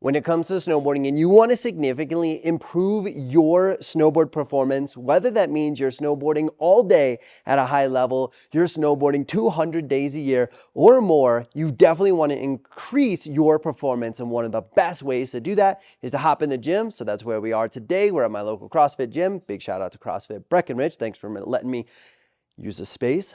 When it comes to snowboarding and you want to significantly improve your snowboard performance, whether that means you're snowboarding all day at a high level, you're snowboarding 200 days a year or more, you definitely want to increase your performance. And one of the best ways to do that is to hop in the gym. So that's where we are today. We're at my local CrossFit gym. Big shout out to CrossFit Breckenridge. Thanks for letting me use the space.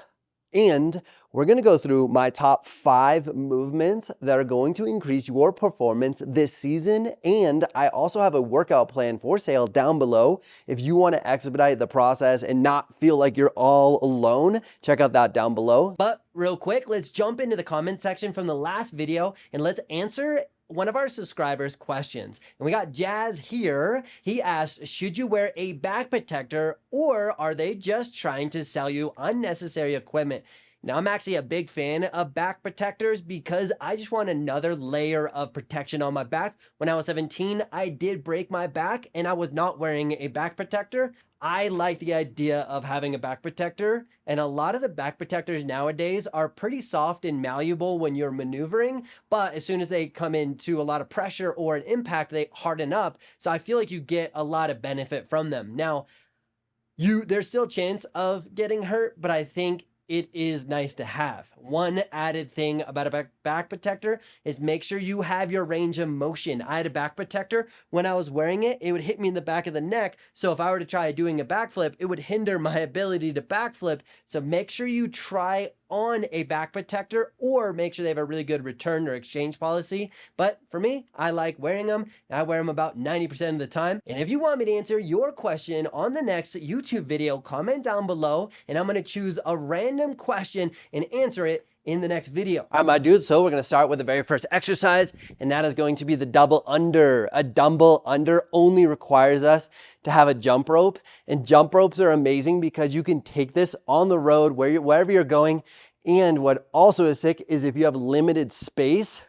And we're going to go through my top 5 movements that are going to increase your performance this season. And I also have a workout plan for sale down below. If you want to expedite the process and not feel like you're all alone, check out that down below. But real quick, let's jump into the comment section from the last video and let's answer one of our subscribers' questions. And we got Jazz here. He asked, should you wear a back protector or are they just trying to sell you unnecessary equipment? Now, I'm actually a big fan of back protectors because I just want another layer of protection on my back. When I was 17, I did break my back and I was not wearing a back protector. I like the idea of having a back protector, and a lot of the back protectors nowadays are pretty soft and malleable when you're maneuvering, but as soon as they come into a lot of pressure or an impact, they harden up. So I feel like you get a lot of benefit from them. Now, there's still a chance of getting hurt, but I think it is nice to have. One added thing about a back protector is make sure you have your range of motion. I had a back protector. When I was wearing it, it would hit me in the back of the neck. So if I were to try doing a backflip, it would hinder my ability to backflip. So make sure you try on a back protector or make sure they have a really good return or exchange policy. But for me, I like wearing them. I wear them about 90% of the time. And if you want me to answer your question on the next YouTube video, comment down below and I'm going to choose a random question and answer it in the next video. All right, my dudes, so we're going to start with the very first exercise, and that is going to be the double under. A dumbbell under only requires us to have a jump rope, and jump ropes are amazing because you can take this on the road wherever you're going. And what also is sick is if you have limited space,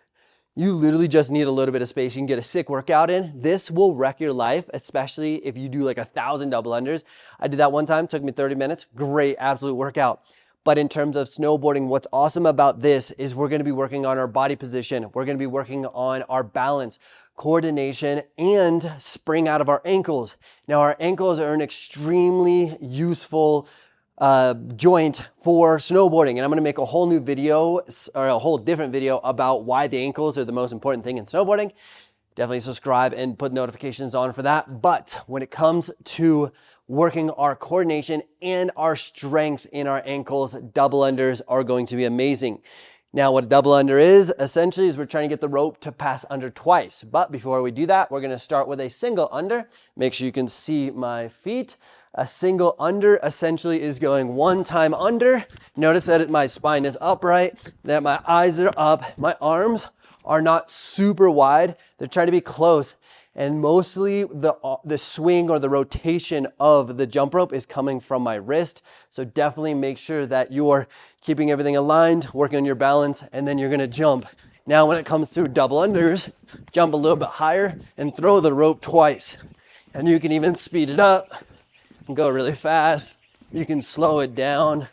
you literally just need a little bit of space. You can get a sick workout in. This will wreck your life, especially if you do like 1,000 double unders. I did that one time, took me 30 minutes. Great, absolute workout. But in terms of snowboarding, what's awesome about this is we're going to be working on our body position. We're going to be working on our balance, coordination, and spring out of our ankles. Now, our ankles are an extremely useful joint for snowboarding. And I'm going to make a whole new video or a whole different video about why the ankles are the most important thing in snowboarding. Definitely subscribe and put notifications on for that. But when it comes to working our coordination and our strength in our ankles, double unders are going to be amazing. Now, what a double under is essentially is we're trying to get the rope to pass under twice. But before we do that, we're going to start with a single under. Make sure you can see my feet. A single under essentially is going one time under. Notice that my spine is upright, that my eyes are up, my arms are not super wide. They're trying to be close. And mostly the swing or the rotation of the jump rope is coming from my wrist. So definitely make sure that you're keeping everything aligned, working on your balance, and then you're gonna jump. Now, when it comes to double unders, jump a little bit higher and throw the rope twice. And you can even speed it up and go really fast. You can slow it down.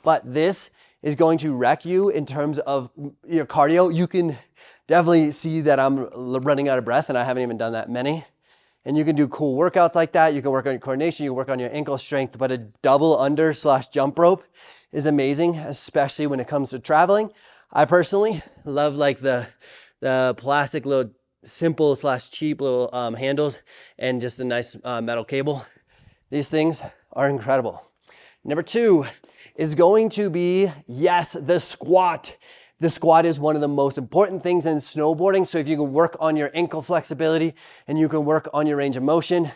But this is going to wreck you in terms of your cardio. You can definitely see that I'm running out of breath and I haven't even done that many. And you can do cool workouts like that. You can work on your coordination, you can work on your ankle strength, but a double under / jump rope is amazing, especially when it comes to traveling. I personally love like the plastic little simple / cheap little handles and just a nice metal cable. These things are incredible. Number 2 is going to be, yes, the squat. The squat is one of the most important things in snowboarding. So if you can work on your ankle flexibility and you can work on your range of motion,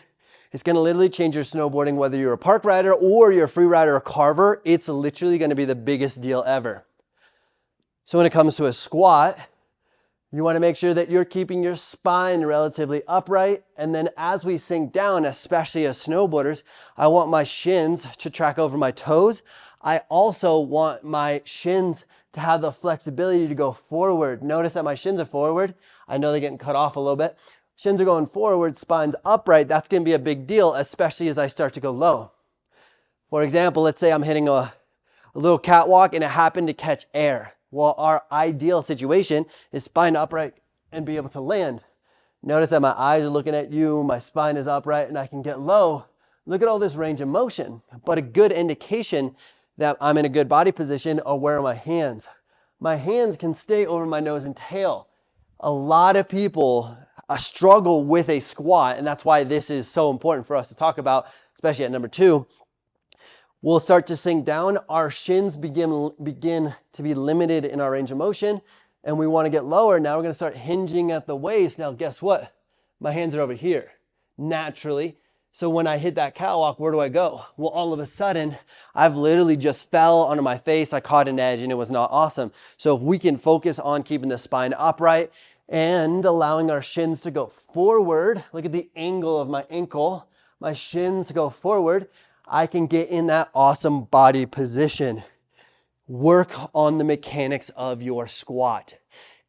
it's going to literally change your snowboarding, whether you're a park rider or you're a free rider or carver. It's literally going to be the biggest deal ever. So when it comes to a squat, you want to make sure that you're keeping your spine relatively upright. And then as we sink down, especially as snowboarders, I want my shins to track over my toes. I also want my shins to have the flexibility to go forward. Notice that my shins are forward. I know they're getting cut off a little bit. Shins are going forward, spine's upright. That's going to be a big deal, especially as I start to go low. For example, let's say I'm hitting a little catwalk and it happened to catch air. Well, our ideal situation is spine upright and be able to land. Notice that my eyes are looking at you, my spine is upright, and I can get low. Look at all this range of motion. But a good indication that I'm in a good body position are where are my hands. My hands can stay over my nose and tail. A lot of people struggle with a squat, and that's why this is so important for us to talk about, especially at number 2. We'll start to sink down. Our shins begin to be limited in our range of motion, and we want to get lower. Now we're going to start hinging at the waist. Now guess what? My hands are over here naturally. So when I hit that catwalk, where do I go? Well, all of a sudden, I've literally just fell onto my face. I caught an edge and it was not awesome. So if we can focus on keeping the spine upright and allowing our shins to go forward, look at the angle of my ankle, my shins go forward, I can get in that awesome body position. Work on the mechanics of your squat.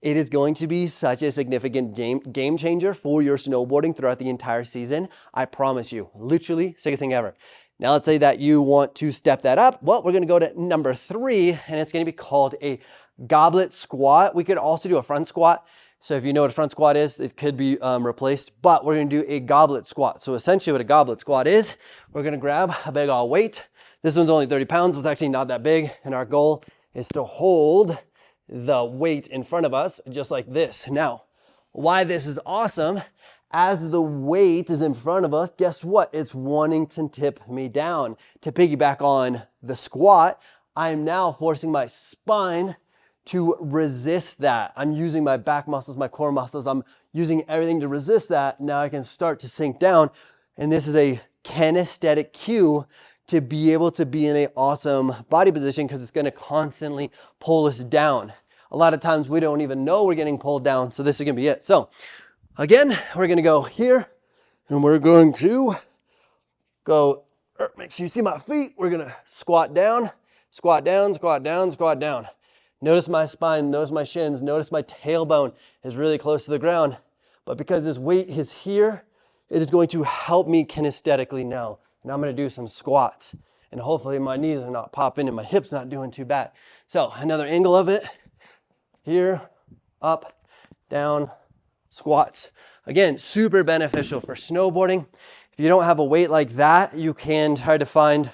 It is going to be such a significant game changer for your snowboarding throughout the entire season. I promise you, literally sickest thing ever. Now let's say that you want to step that up. Well, we're gonna go to number 3, and it's gonna be called a goblet squat. We could also do a front squat. So if you know what a front squat is, it could be replaced, but we're gonna do a goblet squat. So essentially what a goblet squat is, we're gonna grab a big old weight. This one's only 30 pounds, so it's actually not that big, and our goal is to hold the weight in front of us just like this. Now, why this is awesome, as the weight is in front of us, guess what? It's wanting to tip me down. To piggyback on the squat, I'm now forcing my spine to resist that. I'm using my back muscles, my core muscles. I'm using everything to resist that. Now I can start to sink down. And this is a kinesthetic cue to be able to be in an awesome body position because it's going to constantly pull us down. A lot of times we don't even know we're getting pulled down. So this is going to be it. So again, we're going to go here and we're going to go, make sure you see my feet. We're going to squat down, squat down, squat down, squat down. Notice my spine, notice my shins, notice my tailbone is really close to the ground. But because this weight is here, it is going to help me kinesthetically now. And I'm going to do some squats. And hopefully my knees are not popping and my hips not doing too bad. So another angle of it. Here, up, down, squats. Again, super beneficial for snowboarding. If you don't have a weight like that, you can try to find,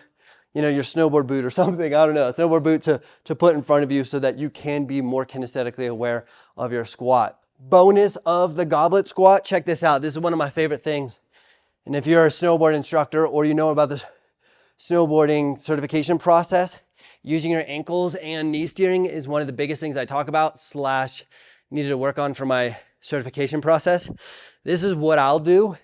your snowboard boot or something, I don't know, a snowboard boot to put in front of you so that you can be more kinesthetically aware of your squat. Bonus of the goblet squat, check this out. This is one of my favorite things. And if you're a snowboard instructor or you know about the snowboarding certification process, using your ankles and knee steering is one of the biggest things I talk about / needed to work on for my certification process. This is what I'll do,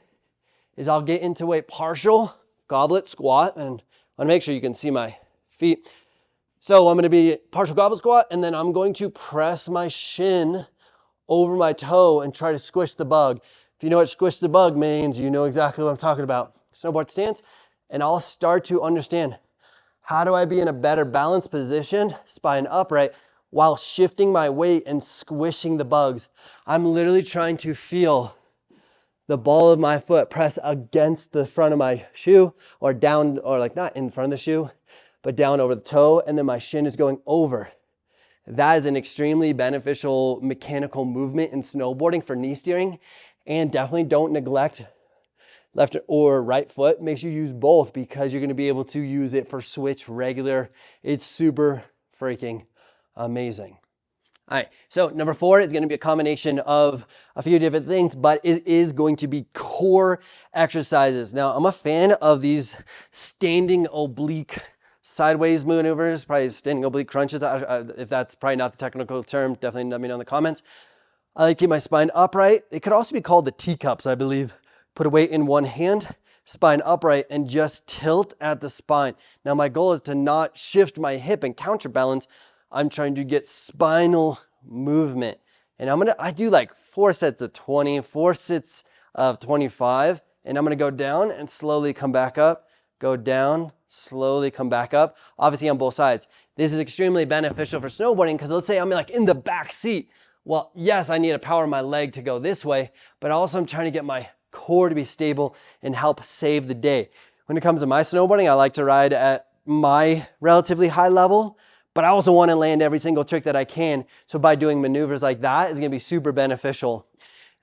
is I'll get into a partial goblet squat, and I want to make sure you can see my feet. So I'm going to be partial goblet squat, and then I'm going to press my shin over my toe and try to squish the bug. If you know what squish the bug means, you know exactly what I'm talking about. Snowboard stance, and I'll start to understand, how do I be in a better balanced position, spine upright, while shifting my weight and squishing the bugs? I'm literally trying to feel the ball of my foot press against the front of my shoe, or down, or like not in front of the shoe, but down over the toe, and then my shin is going over. That is an extremely beneficial mechanical movement in snowboarding for knee steering. And definitely don't neglect left or right foot. Make sure you use both because you're going to be able to use it for switch regular. It's super freaking amazing. All right, so number 4 is going to be a combination of a few different things, but it is going to be core exercises. Now, I'm a fan of these standing oblique sideways maneuvers, probably standing oblique crunches. If that's probably not the technical term, definitely let me know in the comments. I like to keep my spine upright. It could also be called the teacups, I believe. Put a weight in one hand, spine upright, and just tilt at the spine. Now my goal is to not shift my hip and counterbalance. I'm trying to get spinal movement. And I do like 4 sets of 20, 4 sets of 25, and I'm gonna go down and slowly come back up, go down, slowly come back up, obviously on both sides. This is extremely beneficial for snowboarding because let's say I'm like in the back seat. Well, yes, I need to power my leg to go this way, but also I'm trying to get my core to be stable and help save the day. When it comes to my snowboarding, I like to ride at my relatively high level, but I also want to land every single trick that I can. So by doing maneuvers like that, it's going to be super beneficial.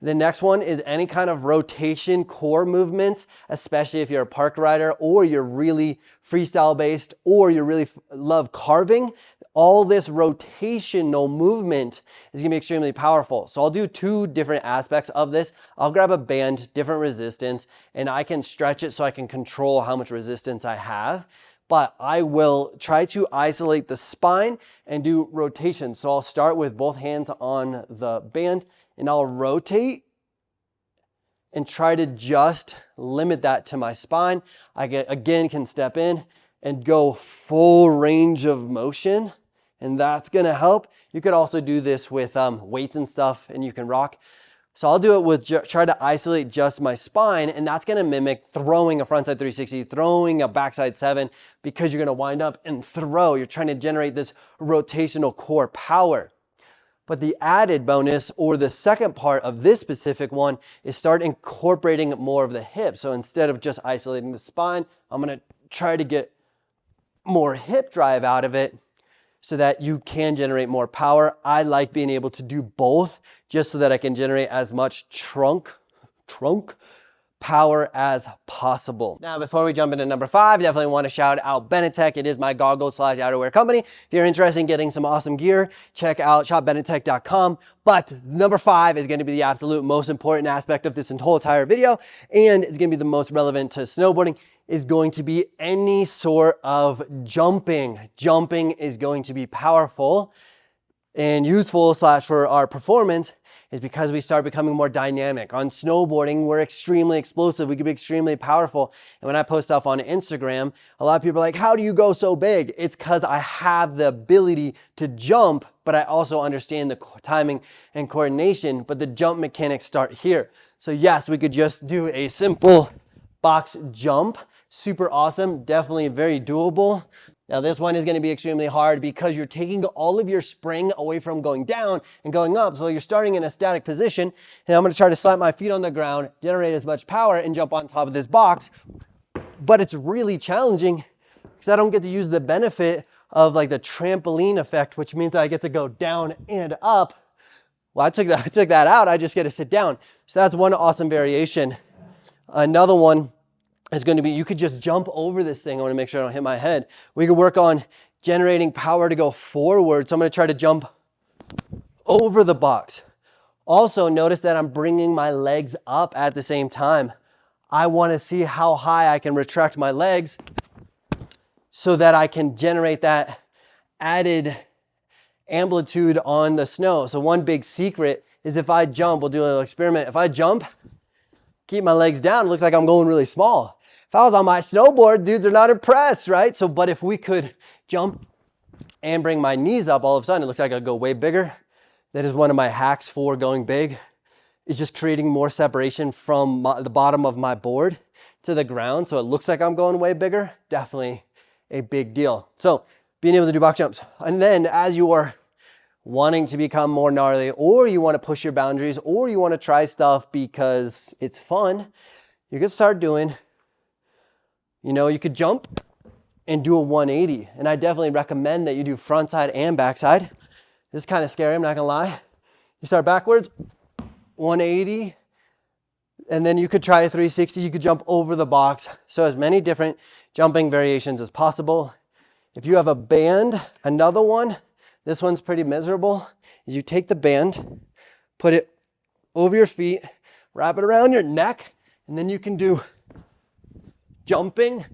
The next one is any kind of rotation core movements, especially if you're a park rider or you're really freestyle based or you really love carving. All this rotational movement is gonna be extremely powerful. So I'll do two different aspects of this. I'll grab a band, different resistance, and I can stretch it so I can control how much resistance I have. But I will try to isolate the spine and do rotation. So I'll start with both hands on the band and I'll rotate and try to just limit that to my spine. I again can step in and go full range of motion, and that's gonna help. You could also do this with weights and stuff, and you can rock. So I'll do it with try to isolate just my spine, and that's gonna mimic throwing a frontside 360, throwing a backside 7, because you're gonna wind up and throw. You're trying to generate this rotational core power. But the added bonus, or the second part of this specific one, is start incorporating more of the hip. So instead of just isolating the spine, I'm gonna try to get more hip drive out of it so that you can generate more power. I like being able to do both just so that I can generate as much trunk power as possible. Now, before we jump into number 5, definitely want to shout out BENETEK. It is my goggles/outerwear company. If you're interested in getting some awesome gear, check out shopbenetek.com. But number 5 is going to be the absolute most important aspect of this whole entire video, and it's going to be the most relevant to snowboarding, is going to be any sort of jumping. Jumping is going to be powerful and useful for our performance, is because we start becoming more dynamic. On snowboarding, we're extremely explosive. We can be extremely powerful. And when I post stuff on Instagram, a lot of people are like, how do you go so big? It's because I have the ability to jump, but I also understand the timing and coordination, but the jump mechanics start here. So yes, we could just do a simple box jump. Super awesome, definitely very doable. Now this one is going to be extremely hard because you're taking all of your spring away from going down and going up. So you're starting in a static position, and I'm going to try to slap my feet on the ground, generate as much power, and jump on top of this box. But it's really challenging because I don't get to use the benefit of like the trampoline effect, which means I get to go down and up. Well, I took that out. I just get to sit down. So that's one awesome variation. Another one is going to be, you could just jump over this thing. I want to make sure I don't hit my head. We could work on generating power to go forward. So I'm going to try to jump over the box. Also notice that I'm bringing my legs up at the same time. I want to see how high I can retract my legs so that I can generate that added amplitude on the snow. So one big secret is if I jump, we'll do a little experiment. If I jump, keep my legs down, it looks like I'm going really small. If I was on my snowboard, dudes are not impressed, right? So, but if we could jump and bring my knees up, all of a sudden it looks like I go way bigger. That is one of my hacks for going big, is just creating more separation from the bottom of my board to the ground. So it looks like I'm going way bigger. Definitely a big deal. So being able to do box jumps. And then as you are wanting to become more gnarly, or you want to push your boundaries, or you want to try stuff because it's fun, you can start doing, you could jump and do a 180. And I definitely recommend that you do front side and backside. This is kind of scary, I'm not gonna lie. You start backwards, 180, and then you could try a 360. You could jump over the box. So as many different jumping variations as possible. If you have a band, another one, this one's pretty miserable, is you take the band, put it over your feet, wrap it around your neck, and then you can do jumping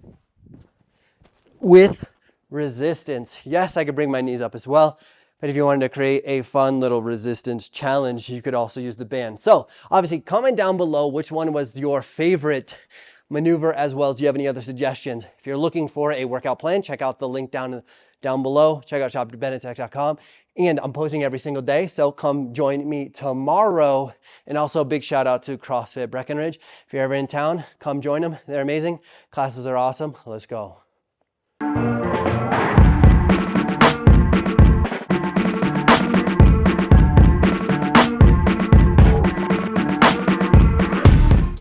with resistance. Yes, I could bring my knees up as well, but if you wanted to create a fun little resistance challenge, you could also use the band. So obviously comment down below which one was your favorite maneuver, as well as do you have any other suggestions. If you're looking for a workout plan, check out the link down below. Check out shop.benetek.com. And I'm posting every single day, so come join me tomorrow. And also a big shout out to CrossFit Breckenridge. If you're ever in town, come join them. They're amazing. Classes are awesome. Let's go.